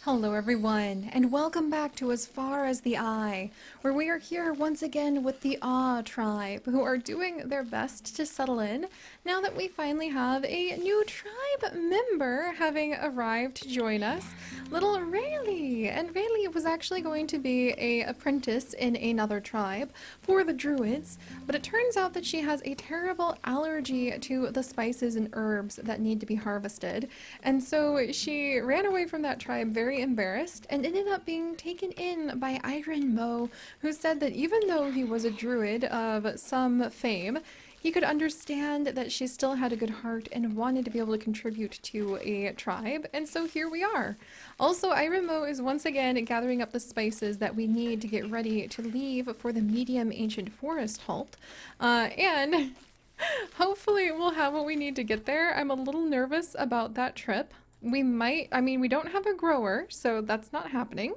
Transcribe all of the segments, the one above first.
Hello everyone, and welcome back to As Far as the Eye, where we are here once again with the Ah tribe, who are doing their best to settle in now that we finally have a new tribe member having arrived to join us, little Rayleigh. And Rayleigh was actually going to be a apprentice in another tribe for the Druids, but it turns out that she has a terrible allergy to the spices and herbs that need to be harvested, and so she ran away from that tribe very embarrassed and ended up being taken in by Iron Mo, who said that even though he was a druid of some fame, he could understand that she still had a good heart and wanted to be able to contribute to a tribe, and so here we are. Also, Iron Mo is once again gathering up the spices that we need to get ready to leave for the medium ancient forest halt, and hopefully we'll have what we need to get there. I'm a little nervous about that trip. We don't have a grower, so that's not happening.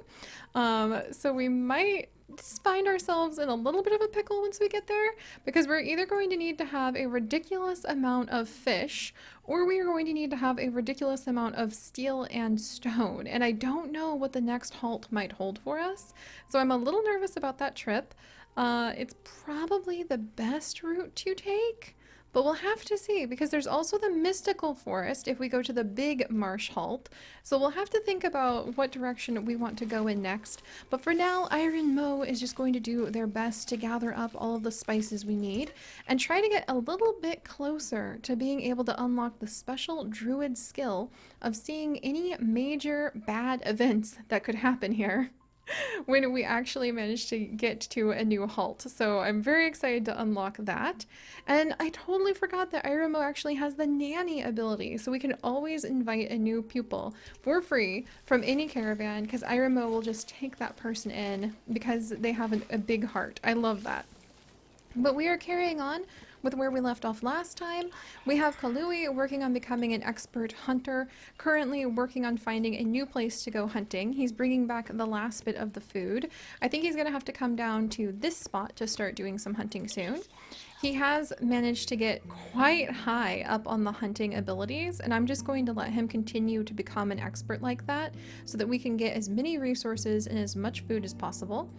So we might just find ourselves in a little bit of a pickle once we get there, because we're either going to need to have a ridiculous amount of fish, or we are going to need to have a ridiculous amount of steel and stone. And I don't know what the next halt might hold for us, so I'm a little nervous about that trip. It's probably the best route to take, but we'll have to see, because there's also the mystical forest if we go to the big marsh halt. So we'll have to think about what direction we want to go in next. But for now, Iron Mo is just going to do their best to gather up all of the spices we need and try to get a little bit closer to being able to unlock the special druid skill of seeing any major bad events that could happen here when we actually managed to get to a new halt. So I'm very excited to unlock that. And I totally forgot that Irimo actually has the nanny ability, so we can always invite a new pupil for free from any caravan, because Irimo will just take that person in because they have a big heart. I love that. But we are carrying on with where we left off last time. We have Kalui working on becoming an expert hunter, currently working on finding a new place to go hunting. He's bringing back the last bit of the food. I think he's going to have to come down to this spot to start doing some hunting soon. He has managed to get quite high up on the hunting abilities, and I'm just going to let him continue to become an expert like that so that we can get as many resources and as much food as possible.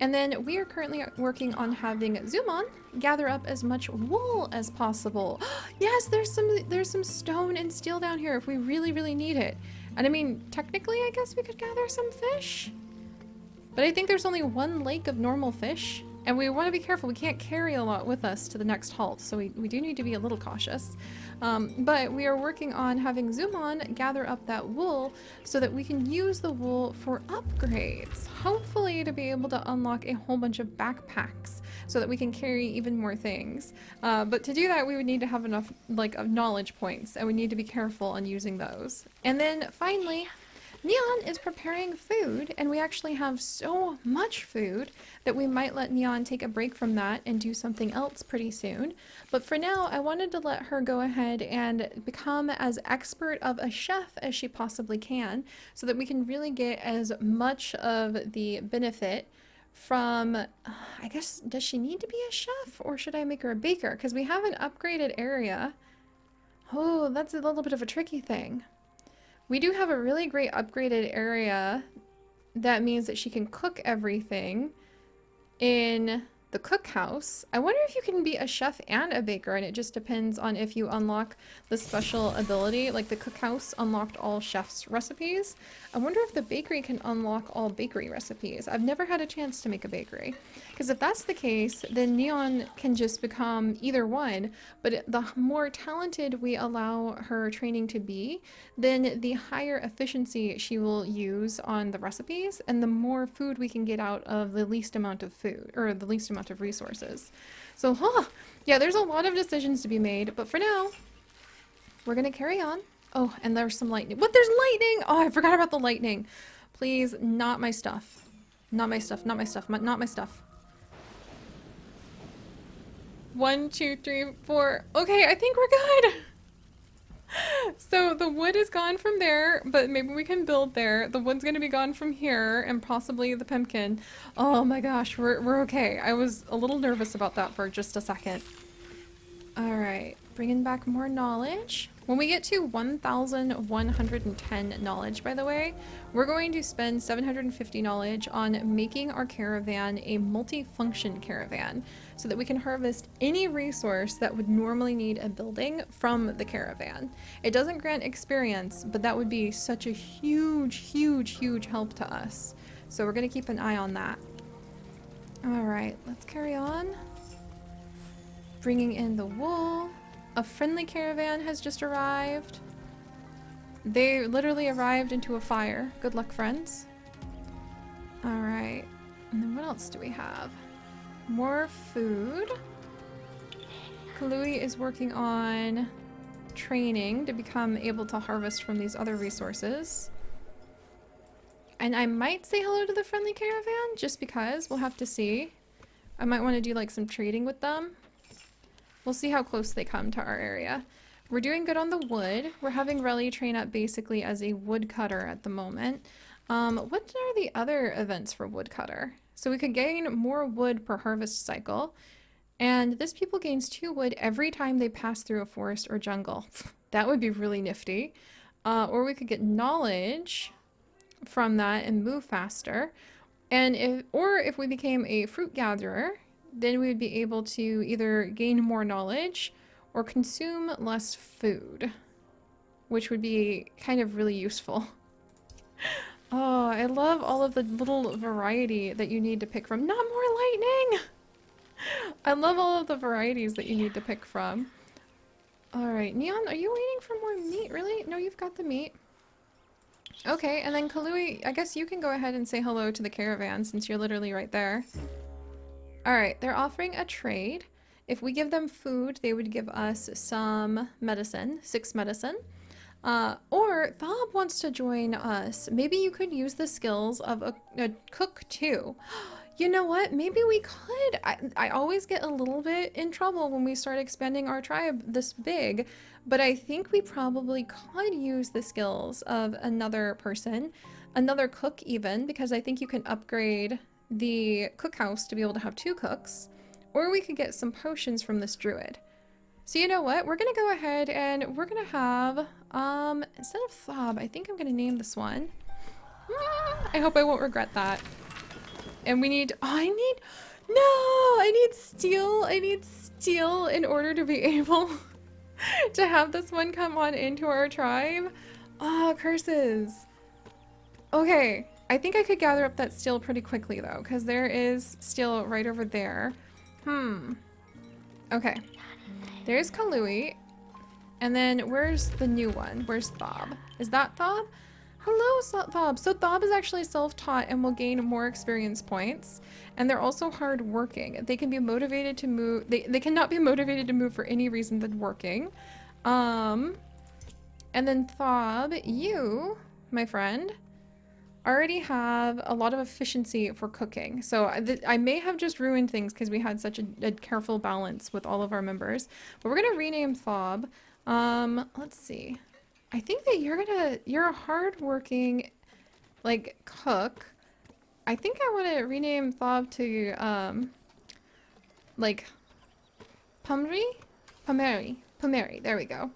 And then we are currently working on having Zumon gather up as much wool as possible. Yes, there's some stone and steel down here if we really need it. And I mean, technically I guess we could gather some fish, but I think there's only one lake of normal fish, and we want to be careful. We can't carry a lot with us to the next halt, so we do need to be a little cautious. But we are working on having Zumon gather up that wool so that we can use the wool for upgrades, hopefully to be able to unlock a whole bunch of backpacks so that we can carry even more things. But to do that, we would need to have enough of knowledge points, and we need to be careful on using those. And then finally, Neon is preparing food, and we actually have so much food that we might let Neon take a break from that and do something else pretty soon. But for now, I wanted to let her go ahead and become as expert of a chef as she possibly can so that we can really get as much of the benefit from, I guess, does she need to be a chef, or should I make her a baker? Because we have an upgraded area. Oh, that's a little bit of a tricky thing. We do have a really great upgraded area. That means that she can cook everything in the cookhouse. I wonder if you can be a chef and a baker, and it just depends on if you unlock the special ability. Like the cookhouse unlocked all chef's recipes. I wonder if the bakery can unlock all bakery recipes. I've never had a chance to make a bakery. Because if that's the case, then Neon can just become either one, but the more talented we allow her training to be, then the higher efficiency she will use on the recipes, and the more food we can get out of the least amount of food, or the least amount of resources. So, yeah, there's a lot of decisions to be made, but for now, we're gonna carry on. Oh, and there's some lightning. What? There's lightning! Oh, I forgot about the lightning. Please, not my stuff. Not my stuff, not my stuff, not my stuff. 1, 2, 3, 4. Okay, I think we're good. So the wood is gone from there, but maybe we can build there. The wood's gonna be gone from here, and possibly the pumpkin. Oh my gosh, we're okay. I was a little nervous about that for just a second. All right, bringing back more knowledge. When we get to 1,110 knowledge, by the way, we're going to spend 750 knowledge on making our caravan a multi-function caravan so that we can harvest any resource that would normally need a building from the caravan. It doesn't grant experience, but that would be such a huge, huge, huge help to us. So we're going to keep an eye on that. All right, let's carry on. Bringing in the wool. A friendly caravan has just arrived. They literally arrived into a fire. Good luck, friends. Alright. And then what else do we have? More food. Kalui is working on training to become able to harvest from these other resources. And I might say hello to the friendly caravan, just because. We'll have to see. I might want to do like some trading with them. We'll see how close they come to our area. We're doing good on the wood. We're having Relly train up basically as a woodcutter at the moment. What are the other events for woodcutter? So we could gain more wood per harvest cycle. And this pupil gains 2 wood every time they pass through a forest or jungle. That would be really nifty. Or we could get knowledge from that and move faster. And if we became a fruit gatherer, then we would be able to either gain more knowledge or consume less food, which would be kind of really useful. Oh, I love all of the little variety that you need to pick from. Not more lightning! I love all of the varieties that you need to pick from. Alright, Neon, are you waiting for more meat? Really? No, you've got the meat. Okay, and then Kalui, I guess you can go ahead and say hello to the caravan since you're literally right there. Alright, they're offering a trade. If we give them food, they would give us some medicine, 6 medicine. Or Thob wants to join us. Maybe you could use the skills of a cook too. You know what? Maybe we could. I always get a little bit in trouble when we start expanding our tribe this big, but I think we probably could use the skills of another person, another cook even, because I think you can upgrade the cookhouse to be able to have 2 cooks, or we could get some potions from this druid. So you know what? We're gonna go ahead and we're gonna have, instead of Thob, I think I'm gonna name this one. I hope I won't regret that. And we need, I need steel in order to be able to have this one come on into our tribe. Oh, curses. Okay, I think I could gather up that steel pretty quickly though, because there is steel right over there. Okay. There's Kalui. And then where's the new one? Where's Thob? Is that Thob? Hello, Thob. So Thob is actually self-taught and will gain more experience points. And they're also hard-working. They can be motivated to move. They cannot be motivated to move for any reason than working. And then Thob, you, my friend, already have a lot of efficiency for cooking. So I may have just ruined things because we had such a careful balance with all of our members. But we're going to rename Thob. Let's see. I think that you're a hard-working, like, cook. I think I want to rename Thob to, like, Pumeri, there we go.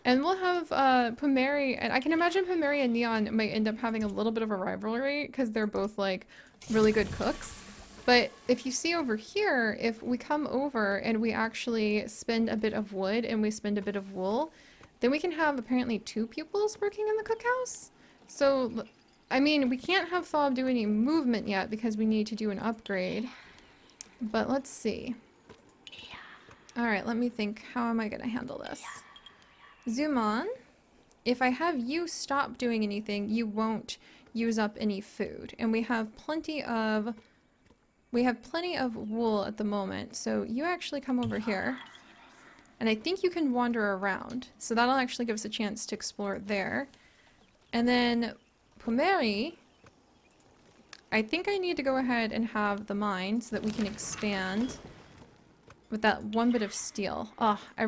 And we'll have, Pumeri, and I can imagine Pumeri and Neon might end up having a little bit of a rivalry, because they're both, like, really good cooks. But if you see over here, if we come over and we actually spend a bit of wood and we spend a bit of wool, then we can have apparently 2 pupils working in the cookhouse. So, I mean, we can't have Thob do any movement yet because we need to do an upgrade. But let's see. Alright, let me think. How am I going to handle this? Zoom on. If I have you stop doing anything, you won't use up any food. And we have plenty of wool at the moment. So you actually come over here. And I think you can wander around. So that'll actually give us a chance to explore there. And then Pumeri, I think I need to go ahead and have the mine so that we can expand with that one bit of steel. Oh, I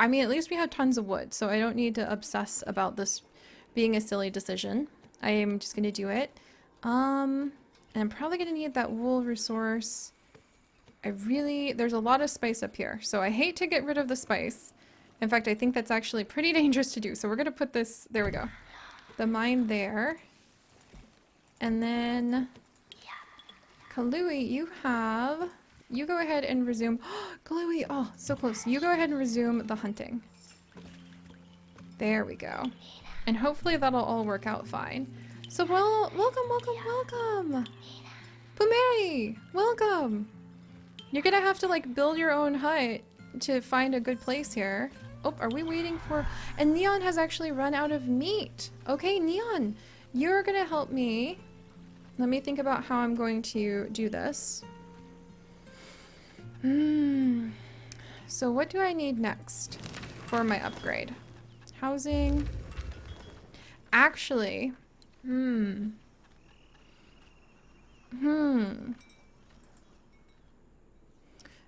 mean, at least we have tons of wood, so I don't need to obsess about this being a silly decision. I am just going to do it. And I'm probably going to need that wool resource. There's a lot of spice up here, so I hate to get rid of the spice In fact, I think that's actually pretty dangerous to do. So we're going to put this, there we go. The mine there. And then Kalui, you go ahead and resume. Kalui, oh, so close. You go ahead and resume the hunting. There we go. And hopefully that'll all work out fine. So, well, welcome. Pumeri, welcome. You're gonna have to like build your own hut to find a good place here. Oh, are we waiting for... And Neon has actually run out of meat. Okay, Neon, you're gonna help me. Let me think about how I'm going to do this. So what do I need next for my upgrade? Housing. Actually,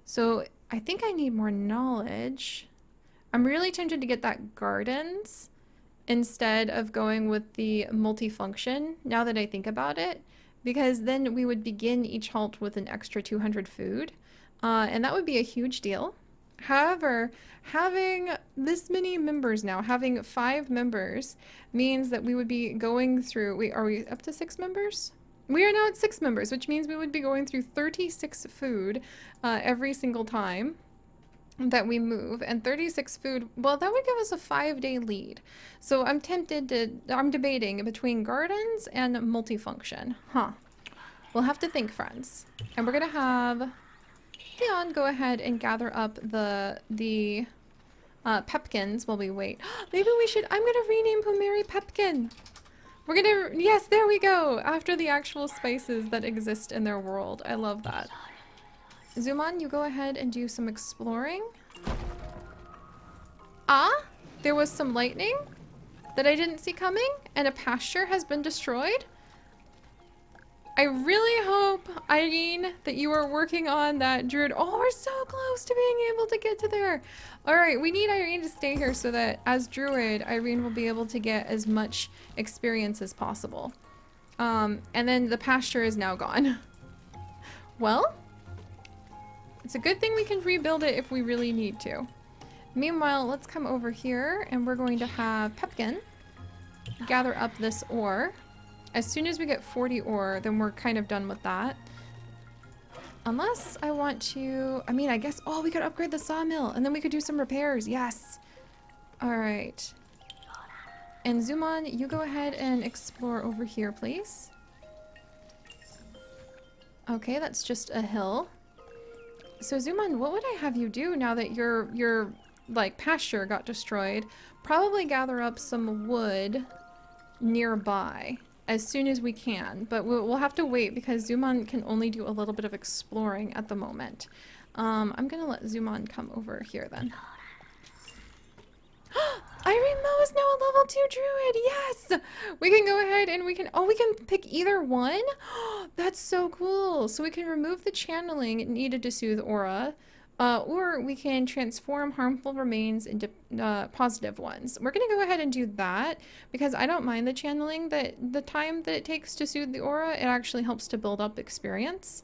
So I think I need more knowledge. I'm really tempted to get that gardens instead of going with the multifunction, now that I think about it, because then we would begin each halt with an extra 200 food, and that would be a huge deal. However, having this many members now, having 5 members, means that we would be going through... are we up to 6 members? We are now at 6 members, which means we would be going through 36 food every single time that we move. And 36 food, well, that would give us a 5-day lead. So I'm debating between gardens and multifunction. We'll have to think, friends. And we're gonna have Leon go ahead and gather up the pepkins while we wait. Maybe we should, I'm gonna rename Pumeri Pepkin. We're gonna, yes, there we go. After the actual spices that exist in their world. I love that. Zuman, you go ahead and do some exploring. There was some lightning that I didn't see coming, and a pasture has been destroyed. I really hope, Irene, that you are working on that druid. Oh, we're so close to being able to get to there. All right, we need Irene to stay here so that as druid, Irene will be able to get as much experience as possible. And then the pasture is now gone. Well, it's a good thing we can rebuild it if we really need to. Meanwhile, let's come over here and we're going to have Pepkin gather up this ore. As soon as we get 40 ore, then we're kind of done with that. Unless I want to... I mean, I guess... Oh, we could upgrade the sawmill, and then we could do some repairs. Yes! Alright. And Zuman, you go ahead and explore over here, please. Okay, that's just a hill. So Zuman, what would I have you do now that your like, pasture got destroyed? Probably gather up some wood nearby as soon as we can, but we'll have to wait because Zuman can only do a little bit of exploring at the moment. I'm gonna let Zuman come over here then. Irene Mo is now a level 2 druid. Yes, we can go ahead and we can pick either one. That's so cool. So we can remove the channeling needed to soothe aura, or we can transform harmful remains into positive ones. We're gonna go ahead and do that because I don't mind the channeling, the time that it takes to soothe the aura. It actually helps to build up experience.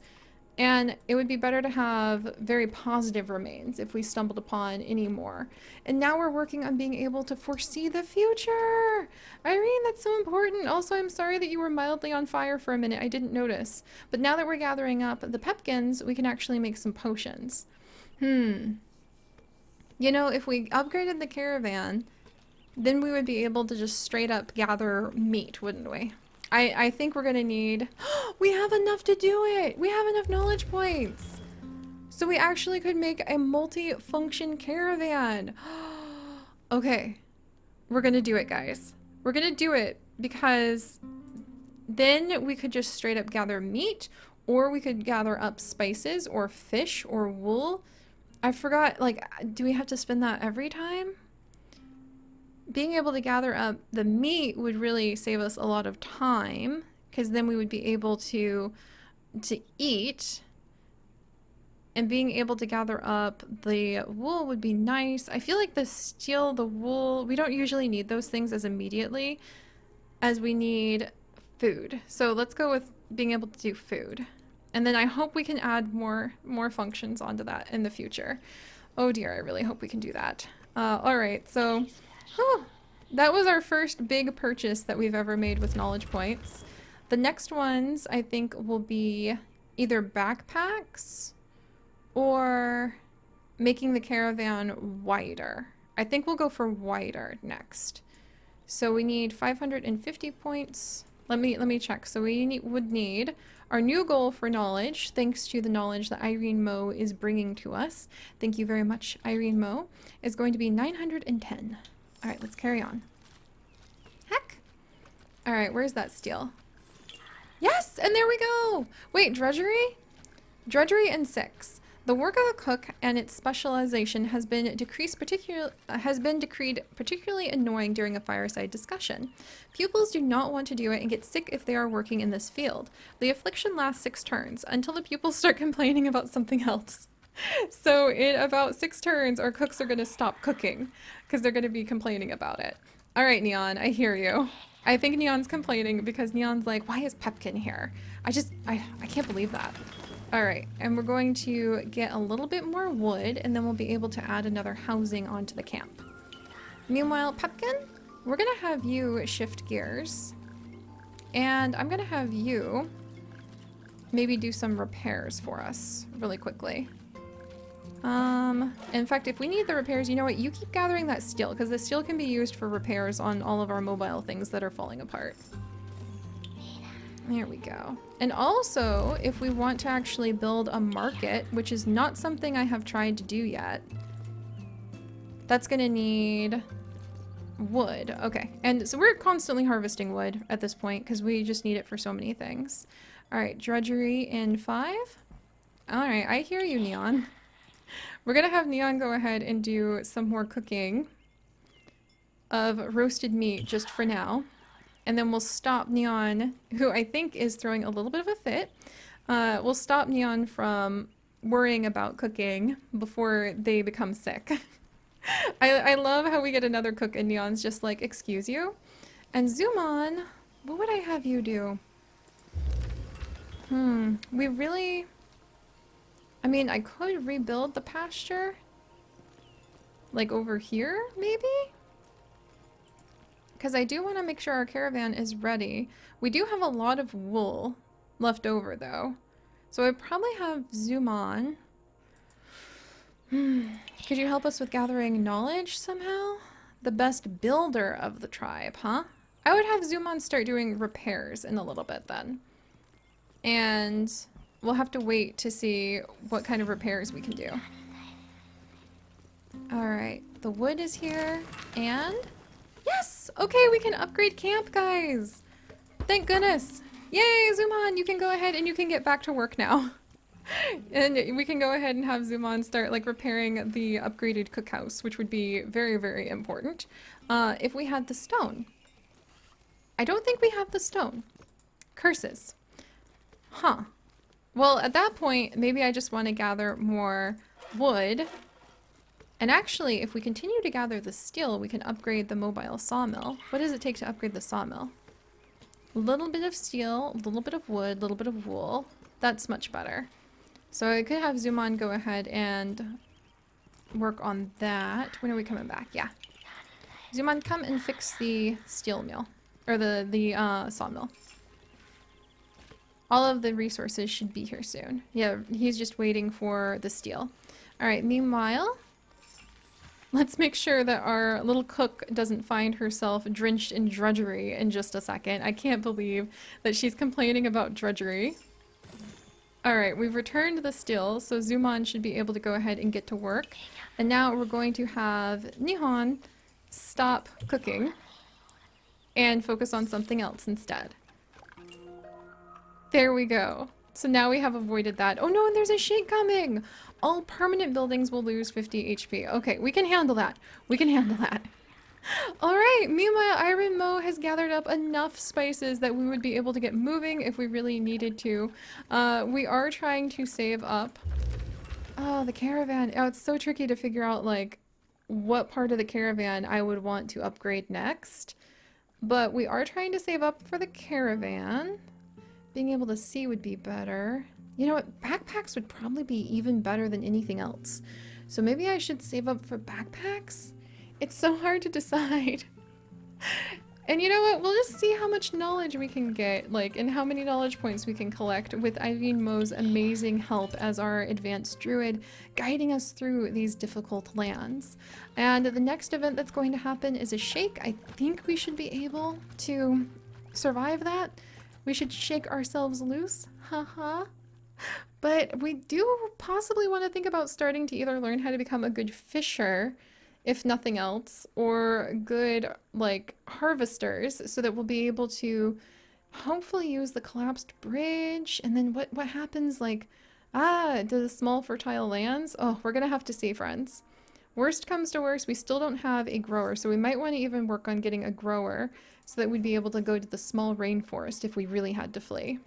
And it would be better to have very positive remains if we stumbled upon any more. And now we're working on being able to foresee the future. Irene, that's so important. Also, I'm sorry that you were mildly on fire for a minute. I didn't notice. But now that we're gathering up the pepkins, we can actually make some potions. You know, if we upgraded the caravan, then we would be able to just straight up gather meat, wouldn't we? I think we're gonna need... We have enough to do it! We have enough knowledge points! So we actually could make a multi-function caravan! Okay. We're gonna do it, guys. We're gonna do it because then we could just straight up gather meat, or we could gather up spices, or fish, or wool. I forgot, like, do we have to spend that every time? Being able to gather up the meat would really save us a lot of time, because then we would be able to eat, and being able to gather up the wool would be nice. I feel like the steel, the wool, we don't usually need those things as immediately as we need food. So let's go with being able to do food. And then I hope we can add more functions onto that in the future. Oh dear, I really hope we can do that. Alright, so whew, that was our first big purchase that we've ever made with knowledge points. The next ones I think will be either backpacks or making the caravan wider. I think we'll go for wider next. So we need 550 points. Let me check. So we would need our new goal for knowledge, thanks to the knowledge that Irene Moe is bringing to us. Thank you very much, Irene Moe, is going to be 910. All right, let's carry on. Heck. All right, where's that steel? Yes, and there we go. Wait, drudgery? Drudgery and 6. The work of a cook and its specialization has been decreed particularly annoying during a fireside discussion. Pupils do not want to do it and get sick if they are working in this field. The affliction lasts 6 turns until the pupils start complaining about something else. So in about 6 turns, our cooks are going to stop cooking because they're going to be complaining about it. All right, Neon, I hear you. I think Neon's complaining because Neon's like, why is Pepkin here? I can't believe that. All right, and we're going to get a little bit more wood, and then we'll be able to add another housing onto the camp. Meanwhile, Pepkin, we're gonna have you shift gears, and I'm gonna have you maybe do some repairs for us really quickly. In fact, if we need the repairs, you know what? You keep gathering that steel, because the steel can be used for repairs on all of our mobile things that are falling apart. There we go. And also, if we want to actually build a market, which is not something I have tried to do yet, that's gonna need wood. Okay, and so we're constantly harvesting wood at this point because we just need it for so many things. All right, drudgery in 5. All right, I hear you, Neon. We're gonna have Neon go ahead and do some more cooking of roasted meat just for now. And then we'll stop Neon, who I think is throwing a little bit of a fit. We'll stop Neon from worrying about cooking before they become sick. I love how we get another cook and Neon's just like, excuse you? And Zoomon, what would I have you do? We really... I mean, I could rebuild the pasture. Like over here, maybe? Because I do want to make sure our caravan is ready. We do have a lot of wool left over, though. So I'd probably have Zoomon. Could you help us with gathering knowledge somehow? The best builder of the tribe, huh? I would have Zoomon start doing repairs in a little bit then. And we'll have to wait to see what kind of repairs we can do. Alright, the wood is here, and... Yes! Okay, we can upgrade camp, guys! Thank goodness! Yay, Zoomon! You can go ahead and you can get back to work now. And we can go ahead and have Zoomon start, like, repairing the upgraded cookhouse, which would be very, very important. If we had the stone. I don't think we have the stone. Curses. Huh. Well, at that point, maybe I just want to gather more wood. And actually, if we continue to gather the steel, we can upgrade the mobile sawmill. What does it take to upgrade the sawmill? A little bit of steel, a little bit of wood, a little bit of wool. That's much better. So I could have Zoomon go ahead and work on that. When are we coming back? Yeah. Zoomon, come and fix the steel mill. Or the sawmill. All of the resources should be here soon. Yeah, he's just waiting for the steel. Alright, meanwhile... Let's make sure that our little cook doesn't find herself drenched in drudgery in just a second. I can't believe that she's complaining about drudgery. Alright, we've returned the steel, so Zoomon should be able to go ahead and get to work. And now we're going to have Nihon stop cooking and focus on something else instead. There we go. So now we have avoided that. Oh no, and there's a shake coming! All permanent buildings will lose 50 HP. Okay, we can handle that. We can handle that. Alright, meanwhile, Irene Moe has gathered up enough spices that we would be able to get moving if we really needed to. We are trying to save up. Oh, the caravan. Oh, it's so tricky to figure out, like, what part of the caravan I would want to upgrade next. But we are trying to save up for the caravan. Being able to see would be better. You know what? Backpacks would probably be even better than anything else. So maybe I should save up for backpacks? It's so hard to decide. And you know what? We'll just see how much knowledge we can get, like, and how many knowledge points we can collect with Irene Moe's amazing help as our advanced druid, guiding us through these difficult lands. And the next event that's going to happen is a shake. I think we should be able to survive that. We should shake ourselves loose. Haha. But we do possibly want to think about starting to either learn how to become a good fisher, if nothing else, or good, like, harvesters, so that we'll be able to hopefully use the collapsed bridge. And then what happens, like, to the small fertile lands? Oh, we're gonna have to see, friends. Worst comes to worst, we still don't have a grower, so we might want to even work on getting a grower so that we'd be able to go to the small rainforest if we really had to flee.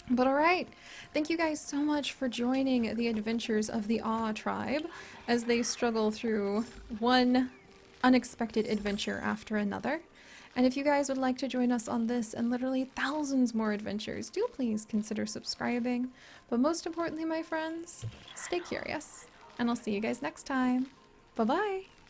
But alright, thank you guys so much for joining the adventures of the Awe tribe as they struggle through one unexpected adventure after another. And if you guys would like to join us on this and literally thousands more adventures, do please consider subscribing. But most importantly, my friends, stay curious. And I'll see you guys next time. Bye-bye!